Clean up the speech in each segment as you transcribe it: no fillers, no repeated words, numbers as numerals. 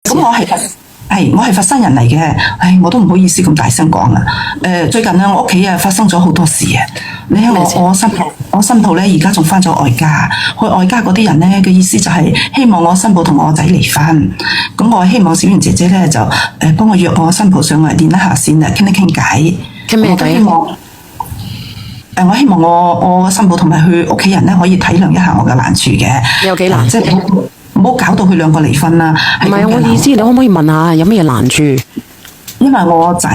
咁我係佛山人嚟嘅，我都唔好意思咁大聲講啦。最近咧，我屋企發生咗好多事啊！你睇我新抱咧，而家仲翻咗外家，去外家嗰啲人咧嘅意思就係希望我新抱同我仔離婚。咁我希望小圓姐姐咧就幫我約我新抱上嚟連一下線啊，傾一傾偈。傾咩偈？我希望我新抱同埋佢屋企人咧可以體諒一下我嘅難處嘅。有幾難？即係唔好搞到佢兩個離婚啦。唔係我意思，你可唔可以問下有咩難處？因為我仔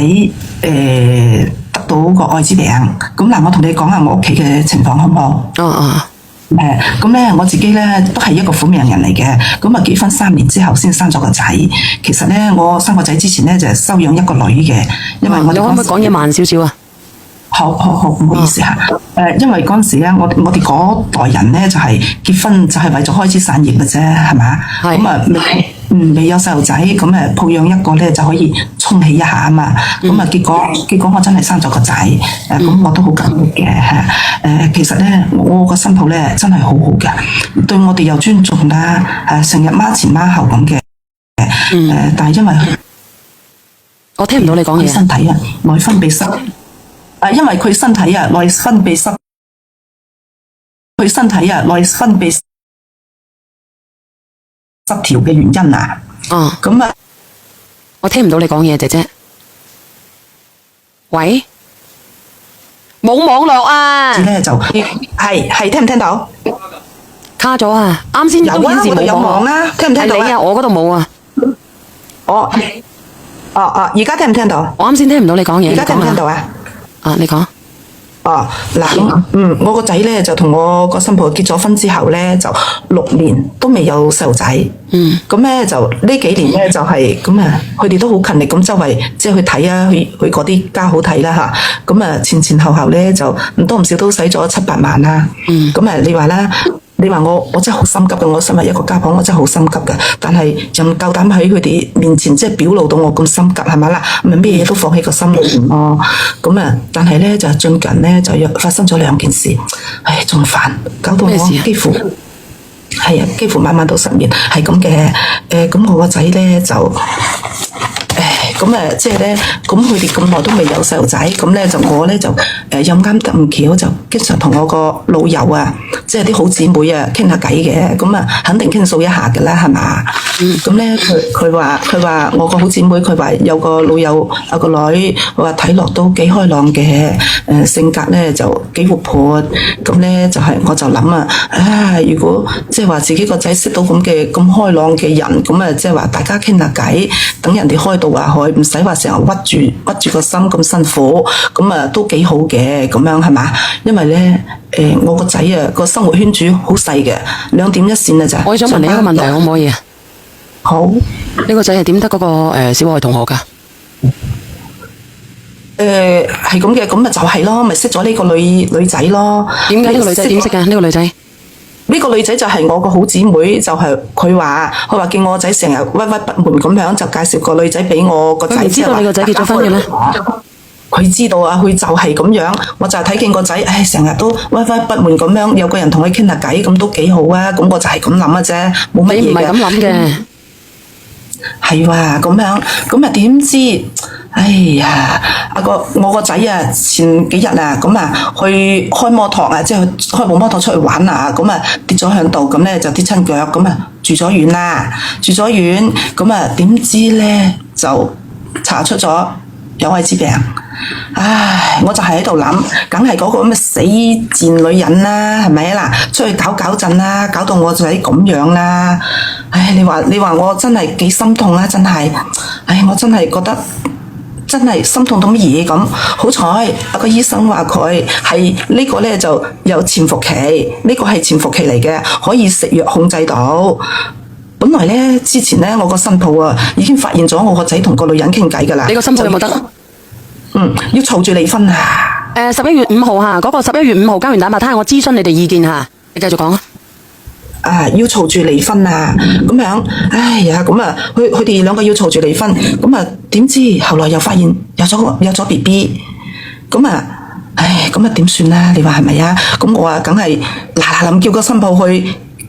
得到個愛滋病，咁嗱，我同你講下我屋企嘅情況好唔好？咁咧我自己咧都係一個苦命人嚟嘅，咁啊結婚3年之後先生咗個仔。其實咧我生個仔之前咧就係收養一個女嘅，因為我哋你可唔可以講嘢慢少少啊？好，唔好意思嚇。因為嗰陣時咧，我哋嗰代人咧就係結婚就係為咗開枝散葉嘅啫，係嘛？咁啊未有細路仔，咁抱養一個咧就可以沖起一下啊嘛。咁啊結果我真係生咗個仔，咁我都好感激嘅嚇。其實咧我個新抱咧真係好好嘅，對我哋又尊重啦，成日孖前孖後咁嘅。但係因為我聽唔到你講嘢。身體啊，內分泌失。因為佢身體內分泌失，失調嘅原因啊。咁啊，我聽唔到你講嘢，姐姐。喂，冇網絡啊。咧就係聽唔聽到？卡咗啊！啱先都顯示冇網啦，聽唔聽到啊？我嗰度冇啊。而家聽唔聽到？我啱先聽唔到你講嘢。而家聽唔聽到啊？你講。我個仔咧就同我個新抱結咗婚之後咧就6年都未有細路仔。咁咧就呢幾年咧就係咁啊，佢哋都好勤力咁周圍即係去睇啊，去嗰啲家好睇啦吓。咁啊前後咧就唔多唔少都使咗7-8萬啦。咁啊你話啦。你話我真係好心急嘅，我身為一個家婆，我真係好心急嘅。但係又唔夠膽喺佢哋面前即係表露到我咁心急，係咪啦？咪咩嘢都放喺個心裏邊咯。咁啊，但係咧就最近咧就發生咗2件事，仲煩，搞到我幾乎幾乎晚晚都失眠，係咁嘅。咁我個仔咧就。即係咧，咁佢哋咁耐都未有細路仔，咁咧就我咧就又啱得唔巧，就經常同我個老友啊，即係啲好姊妹啊傾下偈嘅，咁啊肯定傾訴一下㗎啦，係嘛？咁咧佢話我個好姊妹，佢話有個老友有個女，佢話睇落都幾開朗嘅，性格咧就幾活潑，咁咧就係我就諗如果即係話自己個仔識到咁開朗嘅人，咁啊即係話大家傾下偈，等人哋開導下佢。唔使話成日屈住個心咁辛苦，咁啊都幾好嘅，咁樣係嘛？因為咧，我個仔個生活圈子好細嘅，2點一線啊咋。我想問你一個問題，可唔可以啊？好。呢個仔係點得嗰個小學同學噶？係咁嘅，咁咪就係咯，咪識咗呢個女仔咯。點解呢個女仔點識嘅？呢個女仔？呢個女仔就係我個好姊妹，就係佢話見我個仔成日屈屈不滿咁樣，就介紹個女仔俾我個仔。佢唔知道你個仔結咗婚嘅咩？佢知道啊，佢就係咁樣，我就係睇見個仔，成日都屈屈不滿咁樣，有個人同佢傾下偈，咁都幾好啊。咁我就係咁諗嘅啫，冇乜嘢嘅。你唔係咁諗嘅。係話咁樣，咁啊點知？我個仔前幾日咁去開摩托即係開部摩托出去玩咁跌咗響度，咁咧就跌親腳，咁住咗院啦，咁點知咧就查出咗有艾滋病。我就係喺度諗，梗係嗰個咁嘅死賤女人啦，係咪啊嗱？出去搞震啦，搞到我仔咁樣啦。你話我真係幾心痛啦，真係。我真係覺得。真係心痛到乜嘢咁，好彩個醫生話佢係呢個咧就有潛伏期，呢個係潛伏期嚟嘅，可以食藥控制到。本來咧之前咧我個新抱已經發現咗我個仔同個女人傾偈噶啦。你個新抱有冇得？要嘈住離婚啊！11月5號嗰個11月5號交完蛋白胎，我諮詢你哋意見吓，你繼續講啊！要嘈住離婚啊！咁樣，佢哋2個要嘈住離婚，點知後來又發現有咗 BB， 咁點算啦？你話係咪啊？咁我梗係嗱臨叫個新抱去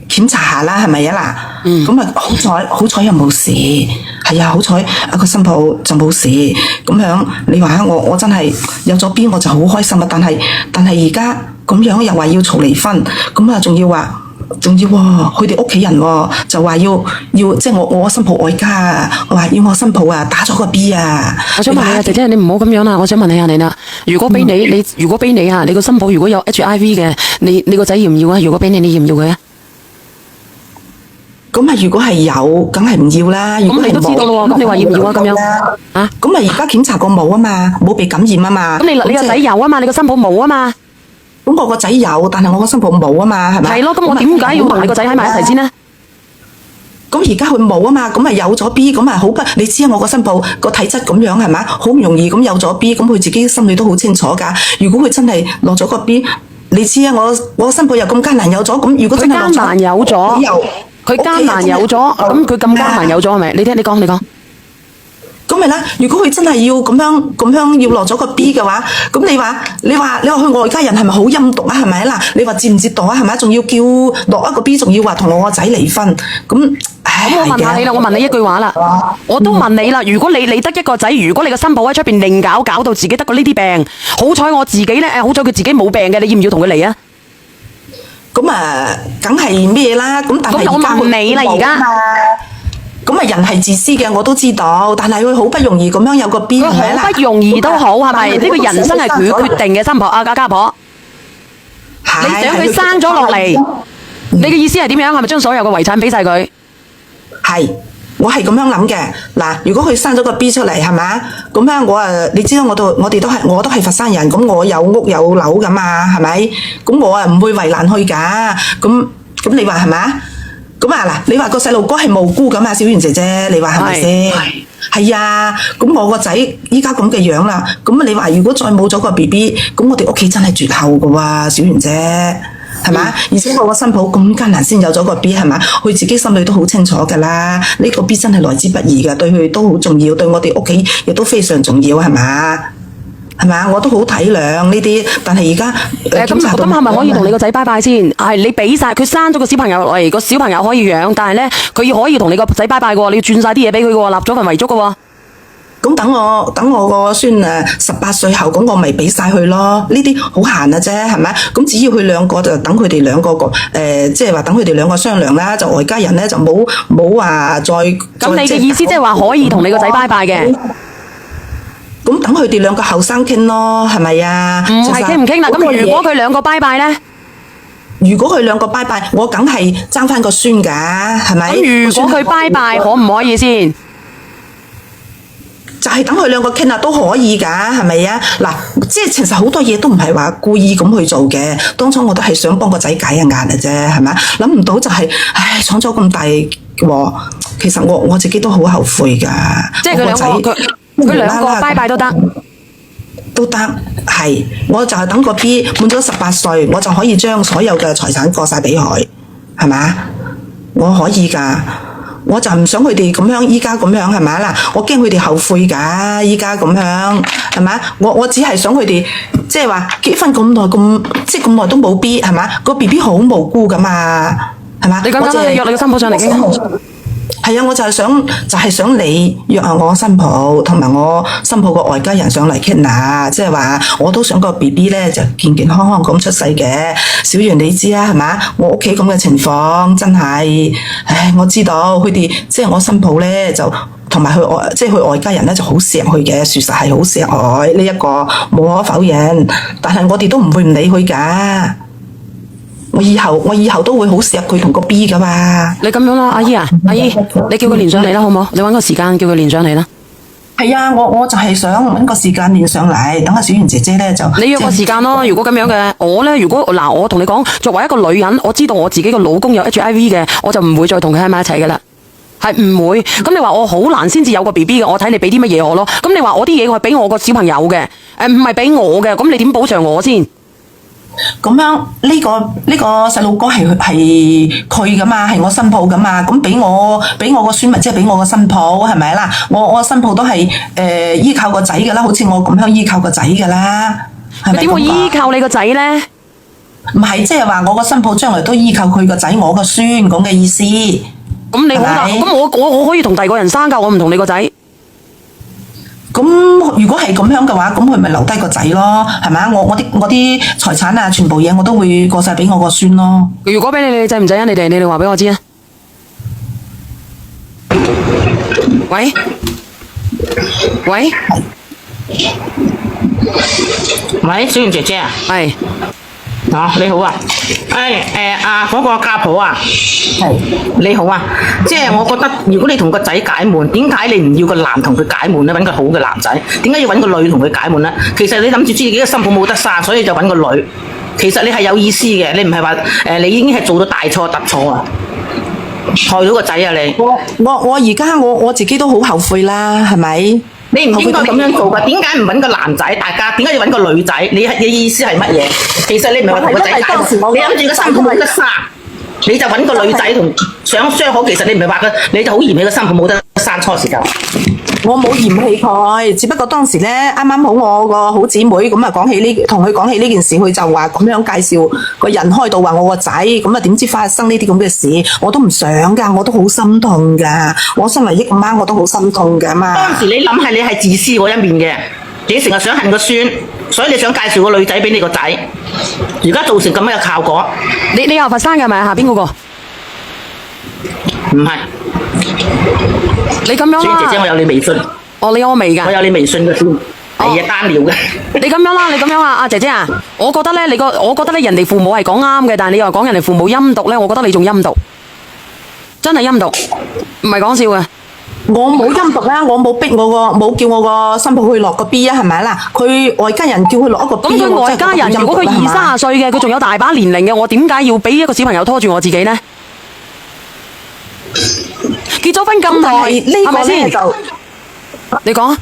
檢查下啦，係咪啊嗱？好彩又冇事，係啊，好彩個新抱就冇事咁樣。你話我真係有咗 B 我就好開心啊！但係而家咁樣又話要嘈離婚，咁啊仲要佢哋屋企人就話要即係我新抱外家啊，話要我新抱啊打咗個 B 啊！我想問你啊，姐姐你唔好咁樣啦，我想問你下你啦，如果俾你，如果俾你啊，你個新抱如果有 HIV 嘅，你個仔要唔要啊？如果俾你要唔要佢啊？咁啊，如果係有，梗係唔要啦。咁你都知道咯，咁你話要唔要啊？咁樣啊？咁啊，而家檢查過冇啊嘛，冇被感染啊嘛。咁你個仔有啊嘛，你個新抱冇啊嘛。咁我個仔有，但係我個新抱冇啊嘛，係咪？係咯，咁我點解要同你個仔喺埋一齊先呢？咁而家佢冇啊嘛，咁啊有咗 B，咁啊好不？你知啊，我個新抱個體質咁樣係咪？好唔容易咁有咗 B，咁佢自己心裏都好清楚噶。如果佢真係落咗個 B，你知啊，我個新抱又咁艱難有咗，咁如果真係佢艱難有咗，佢艱難有咗，咁佢咁艱難有咗係咪？你講。咁咪啦，如果佢真係要咁樣要落咗個 B 嘅話，咁你話佢外家人係咪好陰毒啊？係咪啦？你話折唔折墮啊？係咪？仲要叫落一個 B， 仲要話同我個仔離婚，咁我問下你啦，我問你一句話啦，我都問你啦，如果你得一個仔，如果你個新抱喺出邊另搞到自己得過呢啲病，好彩我自己咧，好彩佢自己冇病嘅，你要唔要同佢離啊？咁啊，梗係咩啦？咁但係我問你啦，而家。咁啊，人係自私嘅，我都知道。但係佢好不容易咁樣有個 B， 佢好不容易都好，係咪？呢個人生係佢決定嘅，新抱啊，家婆。你想佢生咗落嚟，你嘅意思係點樣？係咪將所有嘅遺產俾晒佢？係，我係咁樣諗嘅。嗱，如果佢生咗個 B 出嚟，係咪？咁咧，你知道我都係佛山人，咁我有屋有樓噶嘛，係咪？咁我唔會為難佢噶。咁你話係咪？咁啊嗱，你話個細路哥係無辜咁啊，小圓姐姐，你話係咪先？係啊，咁我個仔依家咁嘅樣啦，咁你話如果再冇咗個 BB，咁我哋屋企真係絕後噶喎，小圓姐，係嘛？而且我個新抱咁艱難先有咗個 B， 係嘛？佢自己心裏都好清楚噶啦，呢個 B 真係來之不易噶，對佢都好重要，對我哋屋企亦都非常重要，係嘛？係咪？我都好體諒呢啲，但係而家咁係咪可以同你個仔拜拜先？係你俾晒佢生咗個小朋友落嚟，個小朋友可以養，但係咧佢可以同你個仔拜拜嘅，你要轉晒啲嘢俾佢嘅，立咗份遺囑嘅。咁等我個孫18歲後，咁我咪俾晒佢咯。呢啲好閒啊啫，係咪？咁只要佢兩個就等佢哋兩個即係話等佢哋兩個商量啦。就外家人咧就冇話再。咁你嘅意思即係話可以同你個仔拜拜嘅？咁等佢哋兩個後生傾咯，係咪啊？唔係傾唔傾啦？咁如果佢兩個拜拜咧？如果佢兩個拜拜，我梗係爭翻個孫噶，係咪？咁如果佢拜拜，可唔可以先？就係等佢兩個傾下都可以噶，係咪啊？嗱，即係其實好多嘢都唔係話故意咁去做嘅。當初我都係想幫個仔解下壓嘅啫，係咪？諗唔到就係，闖咗咁大禍，其實我自己都好後悔噶。即係佢兩個拜拜都得，係，我就係等個 B 滿咗18歲，我就可以將所有嘅財產過晒俾佢，係嘛？我可以噶，我就唔想佢哋咁樣，依家咁樣係咪啦？我驚佢哋後悔噶，依家咁樣係咪？我只係想佢哋即係話結婚咁耐即係咁耐都冇 B 係嘛？個 BB 好無辜噶嘛，係嘛？你講緊你約你個新抱上嚟傾。係啊，我就係想你約下我新抱同埋我新抱個外家人上嚟傾下，即係話我都想個 BB 咧就健健康康咁出世嘅。小圓你知啊，係嘛？我屋企咁嘅情況真係，唉，我知道佢哋即係我新抱咧就同埋佢外家人咧就好錫佢嘅，事實係好錫佢呢一個無可否認。但係我哋都唔會唔理佢噶。我以後都會好錫佢同個 B 噶嘛。你咁樣啦，阿姨啊，阿姨，你叫佢連上嚟啦，好唔好？你搵個時間叫佢連上嚟啦。係啊，我就係想搵個時間連上嚟，等阿小圓姐姐咧就。你約個時間咯，如果咁樣嘅，我咧如果嗱，我同你講，作為一個女人，我知道我自己個老公有 HIV 嘅，我就唔會再同佢喺埋一齊噶啦，係唔會。咁你話我好難先至有個 BB 嘅，我睇你俾啲乜嘢我咯。咁你話我啲嘢我係俾我個小朋友嘅，唔係俾我嘅，咁你點補償我先？咁樣呢個細路哥係佢噶嘛，係我新抱噶嘛，咁俾我個孫咪即係俾我個新抱係咪啦？我新抱都係依靠個仔噶啦，好似我咁樣依靠個仔噶啦，係咪？點會依靠你個仔咧？唔係，即係話我個新抱將來都依靠佢個仔，我個孫咁嘅意思。咁你好啦，係咪咁我可以同第二個人生噶，我唔同你個仔。咁如果係咁樣嘅話，咁佢咪留低個仔咯，係咪啊？我啲財產啊，全部嘢我都會過晒俾我個孫咯。如果俾你制唔制啊？你哋話俾我知啊！喂，喂，小袁姐姐啊，係你好啊，嗰個家婆啊，係你好啊，即係我覺得如果你同個仔解悶，點解你唔要個男同佢解悶咧？揾個好嘅男仔，點解要揾個女同佢解悶咧？其實你諗住自己嘅新抱冇得生，所以就揾個女。其實你係有意思嘅，你唔係話你已經係做到大錯特錯啊，害到個仔啊你。我而家我自己都好後悔啦，係咪？你唔應該咁樣做噶，點解唔揾個男仔？大家點解要揾個女仔？你意思係乜嘢？其實你唔係話同個仔解悶，你諗住個新抱冇得生，你就揾個女仔同想相好。其實你唔係話你就好嫌棄個新抱冇得生初時就。我冇嫌棄佢，只不過當時咧啱啱好我個好姊妹咁啊同佢講起呢件事，佢就話咁樣介紹個人開導話我個仔，咁啊點知發生呢啲咁嘅事，我都唔想噶，我都好心痛噶，我身為一個媽我都好心痛噶嘛。當時你諗係你係自私嗰一面嘅，你成日想恨個孫，所以你想介紹個女仔俾你個仔，而家造成咁樣嘅效果。你又佛山嘅係咪下邊嗰個？唔係。你咁樣啦，姐姐我有你微信。你有我微㗎？我有你微信嘅先，係單聊嘅。你咁樣啦，阿姐姐啊，我覺得咧，人哋父母係講啱嘅，但係你又講人哋父母陰毒咧，我覺得你仲陰毒，真係陰毒，唔係講笑嘅。我冇陰毒啦，我冇冇叫我個新抱去落個 B 啊，係咪啦？佢外家人叫佢落一個 B，咁佢外家人如果佢20-30歲嘅，佢仲有大把年齡嘅，我點解要俾一個小朋友拖住我自己呢？結咗婚咁耐，係咪先？你講，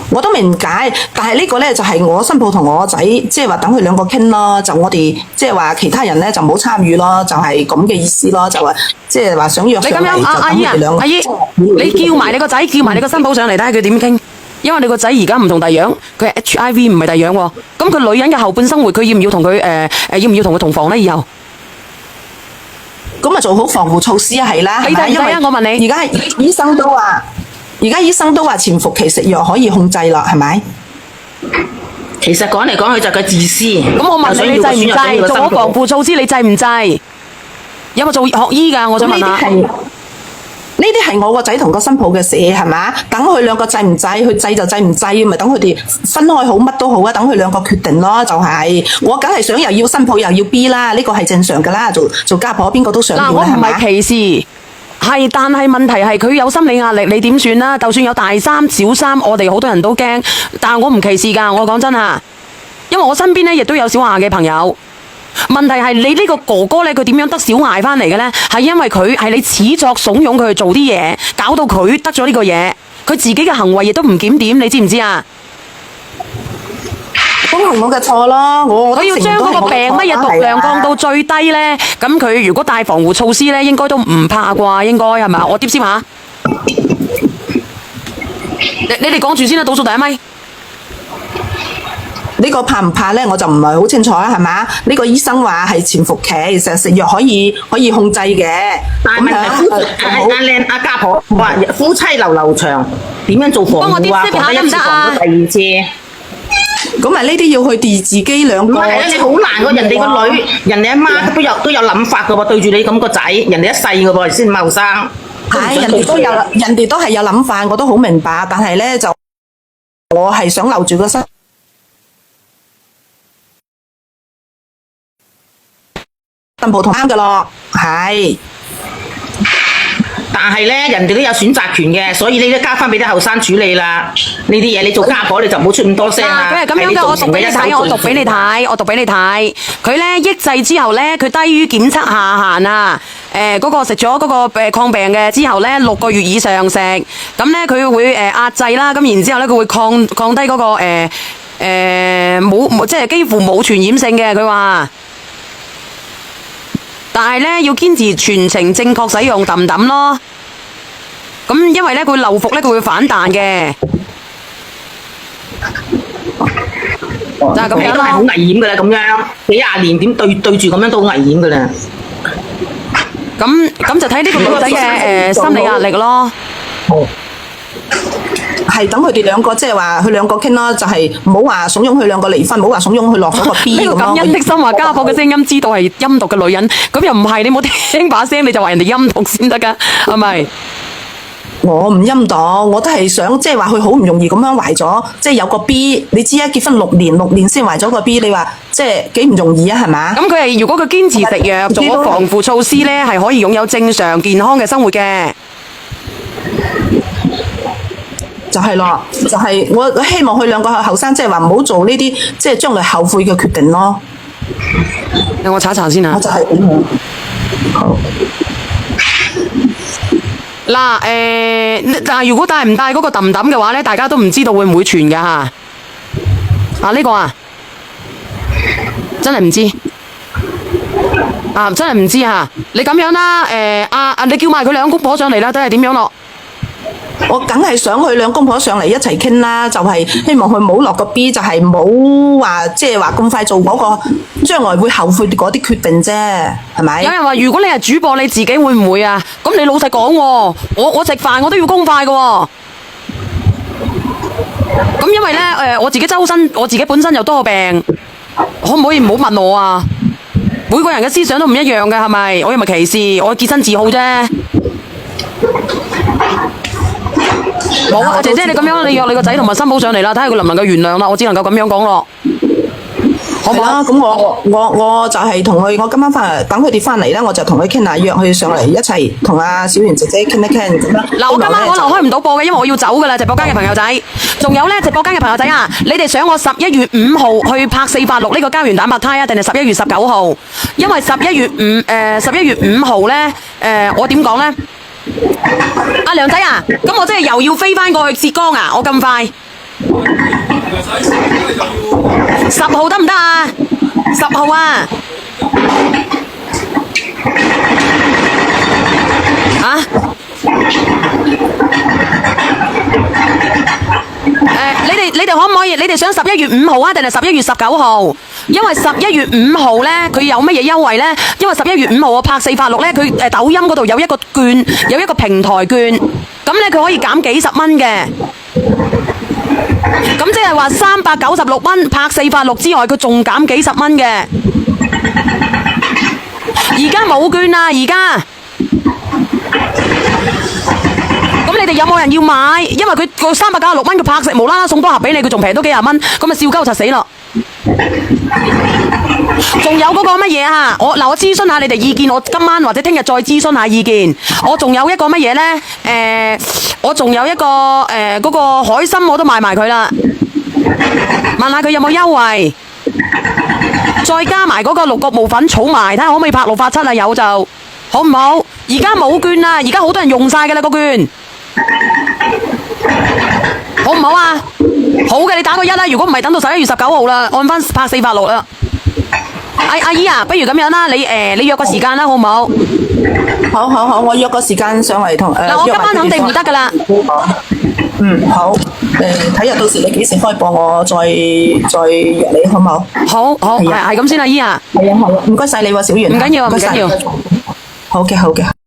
我都明解，但係呢個咧就係我新抱同我仔，即係話等佢兩個傾咯，就我哋即係話其他人咧就唔好參與咯，就係咁嘅意思咯，就話即係話想約上嚟就等佢哋兩個。阿姨，你叫埋你個仔，叫埋你個新抱上嚟睇下佢點傾，因為你個仔而家唔同第樣，佢係 HIV 唔係第樣喎，咁佢女人嘅後半生活，佢要唔要同佢要唔要同佢同房咧？以後？咁啊做好防護措施啊，係啦，係咪？因為我問你，而家醫生都話潛伏期食藥可以控制啦，係咪？其實講嚟講去就係佢自私。咁我問你，你制唔制？做好防護措施，你制唔制？有冇做學醫㗎？我想問下。呢啲係我個仔同個新抱嘅事，係嘛？等佢兩個制唔制，佢制就制唔制，咪等佢哋分開好，乜都好啊！等佢兩個決定咯，就係、我梗係想又要新抱又要 B 啦，呢個係正常噶啦，做家婆邊個都想要啦，我唔係歧視，係但係問題係佢有心理壓力，你點算啦？就算有大三小三，我哋好多人都驚，但係我唔歧視㗎，我講真啊，因為我身邊咧亦都有小亞嘅朋友。問題係你呢個哥哥咧，佢點樣得小艾翻嚟嘅咧？係因為佢係你始作慫恿佢去做啲嘢，搞到佢得咗呢個嘢，佢自己嘅行為亦都唔檢點，你知唔知啊？都係我嘅錯咯，我要將嗰個病乜嘢毒量降到最低咧，咁佢如果帶防護措施咧，應該都唔怕啩？應該係咪？我接先下，你哋講住先啦，倒數第一咪。呢個怕唔怕咧？我就唔係好清楚啦，係嘛？呢個醫生話係潛伏期，成日食藥可以控制嘅。但係阿家婆話夫妻流長，點樣做防護啊？防得一次防到第二次。咁啊，呢啲要去自己兩個。唔係啊，你好難喎！人哋個女，人哋阿媽都有諗法噶喎，對住你咁個仔，人哋一世噶喎，先後生。係，人哋都係有諗法，我都好明白。但係咧，就我係想留住個心。新抱同啱嘅咯，係。但係咧，人哋都有選擇權嘅，所以你都交翻俾啲後生處理啦。呢啲嘢你做家婆你就唔好出咁多聲啦。佢係咁樣嘅，我讀俾你睇，我讀俾你睇。佢咧抑制之後咧，佢低於檢測下限啊。嗰個食咗嗰個抗病嘅之後咧，6個月以上食，咁咧佢會壓制啦。咁然之後咧，佢會降低嗰個冇即係幾乎冇傳染性嘅。佢話。但係咧，要堅持全程正確使用揼揼咯。咁因為咧，佢漏服咧，佢會反彈嘅。就係咁樣咯。都係好危險噶啦，咁樣幾廿年點對住咁樣都好危險噶啦。咁就睇呢個女仔嘅心理壓力咯。係等佢哋兩個即係話佢兩個傾咯，就係唔好話慫恿佢兩個離婚，唔好話慫恿佢落咗個 B 呢咁咯。個感恩的心話家婆嘅聲音知道係陰毒嘅女人，咁又唔係你冇聽把聲你就話人哋陰毒先得噶，係咪？我唔陰毒，我都係想即係話佢好唔容易咁樣懷咗，即係有個 B。你知啊，結婚6年先懷咗個 B， 你話即係幾唔容易啊？係嘛？咁佢係如果佢堅持食藥做咗防護措施咧，係可以擁有正常健康嘅生活嘅。就係咯，就係我希望佢兩個後生即係話唔好做呢啲即係將來後悔嘅決定咯。等我查一查先啊。我就係咁樣。好。嗱，如果帶唔帶嗰個揼揼嘅話咧，大家都唔知道會唔會傳嘅吓。呢個啊，真係唔知。真係唔知啊！你咁樣啦，你叫埋佢兩公婆上嚟啦，睇下點樣咯。我梗係想佢兩公婆上嚟一齊傾啦，就係希望佢冇落個 B， 就係冇話即係話咁快做嗰個將來會後悔嗰啲決定啫，係咪？有人話如果你係主播，你自己會唔會啊？咁你老實講喎，我食飯我都要公筷㗎喎。咁因為咧，我自己本身又多個病，可唔可以唔好問我啊？每個人嘅思想都唔一樣嘅，係咪？我又唔係歧視，我潔身自好啫。冇啊，姐姐你咁樣，你約你個仔同埋新抱上嚟啦，睇下佢能唔能夠原諒啦。我只能夠咁樣講咯。好唔好啊？咁我就係同佢，我今晚等佢哋翻嚟咧，我就同佢傾下，約佢上嚟一齊同阿小圓姐姐傾一傾咁樣。嗱，我今晚可能開唔到播嘅，因為我要走噶啦，直播間嘅朋友仔。仲有咧，直播間嘅朋友仔啊，你哋想我11月5號去拍486呢個膠原蛋白胎啊，定係11月19號？因為11月5號咧，我點講咧？阿梁仔啊，咁我真係又要飛翻過去浙江啊！我咁快，10號得唔得啊？10號啊！你哋可唔可以？你哋想11月5號啊，定係11月19號？因為11月5號咧，佢有乜嘢優惠咧？因為11月5號我拍486咧，佢抖音嗰度有一個券，有一個平台券，咁咧佢可以減幾十蚊嘅。咁即係話396蚊拍486之外，佢仲減幾十蚊嘅。而家冇券啦，而家。咁你哋有冇人要買？因為佢個396蚊，佢拍食無啦啦送多盒俾你，佢仲平多幾廿蚊，咁咪笑鳩就死咯。仲有嗰個乜嘢啊？我諮詢下你哋意見，我今晚或者聽日再諮詢下意見。我仲有一個乜嘢呢？我仲有一個嗰個海參我都賣埋佢啦，問下佢有冇優惠，再加埋嗰個六角無粉儲埋，睇下可唔可以拍6發7啊？有就好唔好？而家冇券啦，而家好多人用晒噶啦個券。好唔好啊？好嘅，你打個1啦。如果唔係，等到11月19號啦，按翻拍486啦。阿姨啊，不如咁樣啦，你約個時間啦，好唔好？好，我約個時間上嚟同嗱，我今晚肯定唔得噶啦。好。睇下到時你幾時開播，我再約你，好唔好？好，係咁先，阿姨啊。係啊，唔該晒你喎，小圓。唔緊要。好嘅。